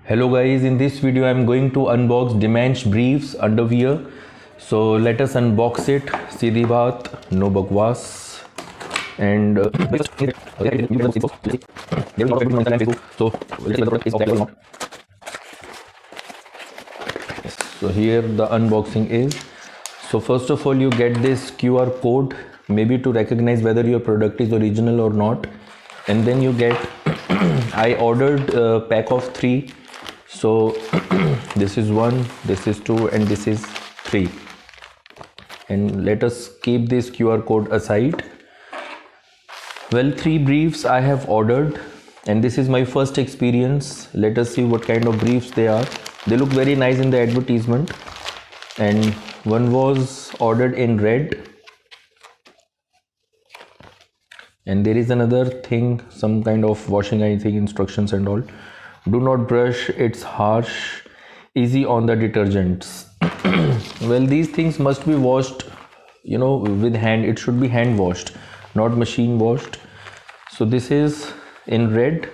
Hello guys, in this video I am going to unbox Dimensh Briefs underwear. So let us unbox it. सीधी बात, no bakwas. And so here the unboxing is. So first of all you get this QR code, maybe to recognize whether your product is original or not, and then you get I ordered a pack of 3. So this is 1, this is 2, and this is 3. And let us keep this QR code aside. Well, 3 briefs I have ordered, and this is my first experience. Let us see what kind of briefs they are. They look very nice in the advertisement. And one was ordered in red, and there is another thing, some kind of washing, I think, instructions and all. Do not brush, it's harsh, easy on the detergents. Well, these things must be washed, with hand. It should be hand washed, not machine washed. So this is in red,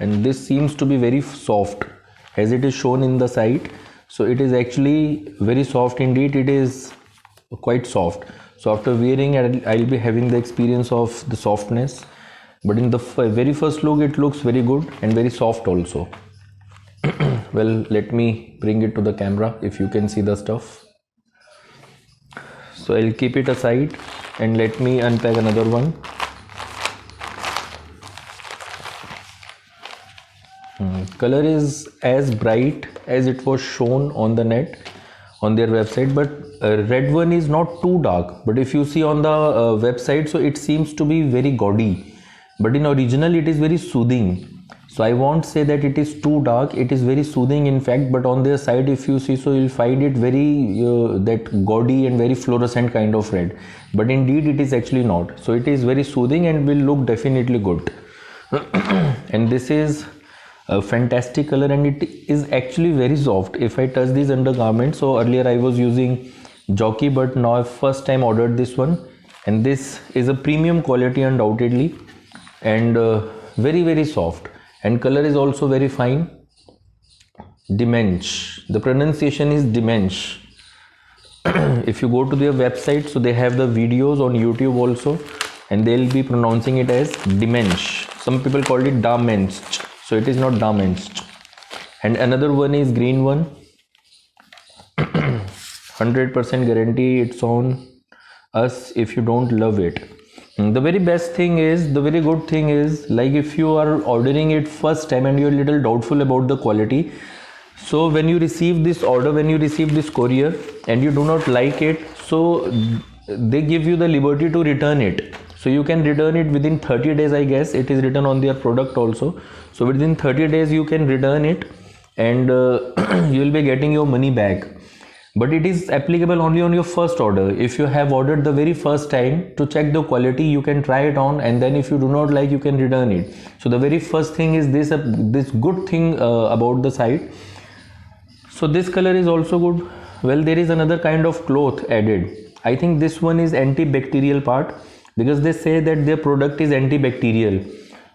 and this seems to be very soft as it is shown in the site. So it is actually very soft indeed. It is quite soft. So after wearing I'll be having the experience of the softness, but in the very first look it looks very good and very soft also. Well, let me bring it to the camera if you can see the stuff. So I'll keep it aside and let me unpack another one. Color is as bright as it was shown on the net, on their website, but red one is not too dark. But if you see on the website, so it seems to be very gaudy, but in original it is very soothing. So I won't say that it is too dark, it is very soothing in fact, but on their side if you see, so you'll find it very that gaudy and very fluorescent kind of red, but indeed it is actually not. So it is very soothing and will look definitely good. And this is a fantastic color, and it is actually very soft. If I touch these undergarments, so earlier I was using Jockey, but now I first time ordered this one, and this is a premium quality undoubtedly, and very soft, and color is also very fine. Dimensh, the pronunciation is Dimensh. If you go to their website, so they have the videos on YouTube also, and they'll be pronouncing it as Dimensh. Some people call it Damensch, so it is not Damensch. And another one is green one. 100% guarantee it's on us if you don't love it. The very best thing is, the very good thing is, like if you are ordering it first time and you're a little doubtful about the quality, so when you receive this order, when you receive this courier and you do not like it, so they give you the liberty to return it. So you can return it within 30 days, I guess it is written on their product also. So within 30 days you can return it, and you will be getting your money back. But it is applicable only on your first order. If you have ordered the very first time, to check the quality you can try it on, and then if you do not like, you can return it. So the very first thing is this good thing about the site. So this color is also good. Well, there is another kind of cloth added. I think this one is antibacterial part, because they say that their product is antibacterial.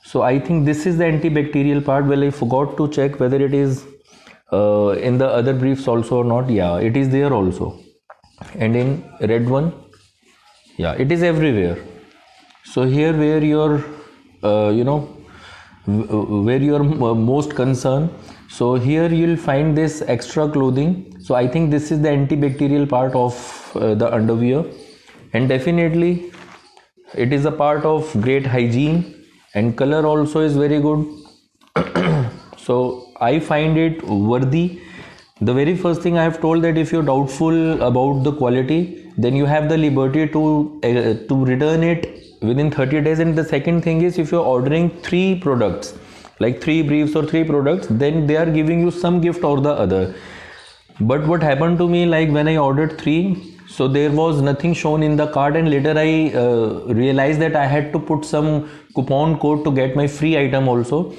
So I think this is the antibacterial part. Well, I forgot to check whether it is in the other briefs also or not. Yeah, it is there also. And in red one, yeah, it is everywhere. So here where your where your most concern, so here you'll find this extra clothing. So I think this is the antibacterial part of the underwear, and definitely it is a part of great hygiene, and color also is very good. So I find it worthy. The very first thing I have told, that if you're doubtful about the quality, then you have the liberty to return it within 30 days. And the second thing is, if you're ordering 3 products, like 3 briefs or 3 products, then they are giving you some gift or the other. But what happened to me, like when I ordered 3, so there was nothing shown in the card, and later I realized that I had to put some coupon code to get my free item also,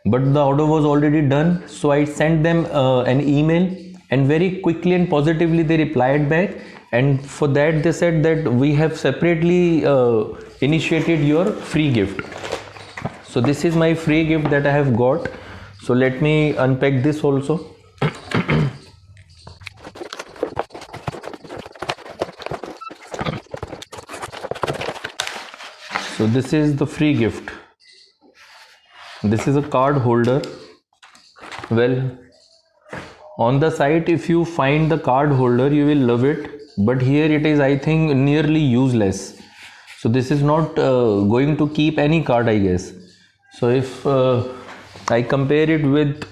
but the order was already done. So I sent them an email, and very quickly and positively they replied back, and for that they said that we have separately initiated your free gift. So this is my free gift that I have got. So let me unpack this also. So this is the free gift. This is a card holder. Well, on the site, if you find the card holder, you will love it. But here it is, I think, nearly useless. So this is not going to keep any card, I guess. So if I compare it with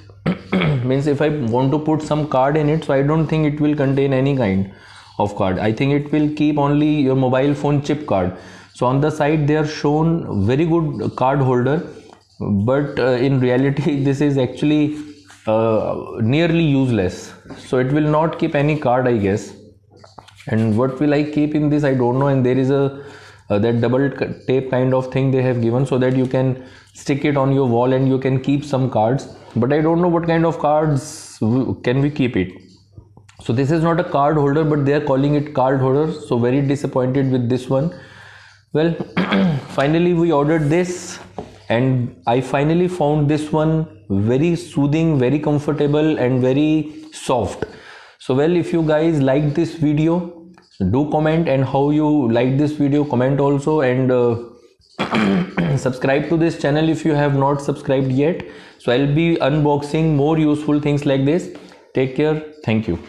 means if I want to put some card in it, so I don't think it will contain any kind of card. I think it will keep only your mobile phone chip card. So on the side they are shown very good card holder, but in reality this is actually nearly useless. So it will not keep any card, I guess. And what will I keep in this, I don't know. And there is a that double tape kind of thing they have given, so that you can stick it on your wall and you can keep some cards. But I don't know what kind of cards can we keep it. So this is not a card holder, but they are calling it card holder. So very disappointed with this one. Well, finally we ordered this, and I finally found this one very soothing, very comfortable, and very soft. So well, if you guys liked this video, do comment, and how you like this video, comment also, and subscribe to this channel if you have not subscribed yet. So I'll be unboxing more useful things like this. Take care. Thank you.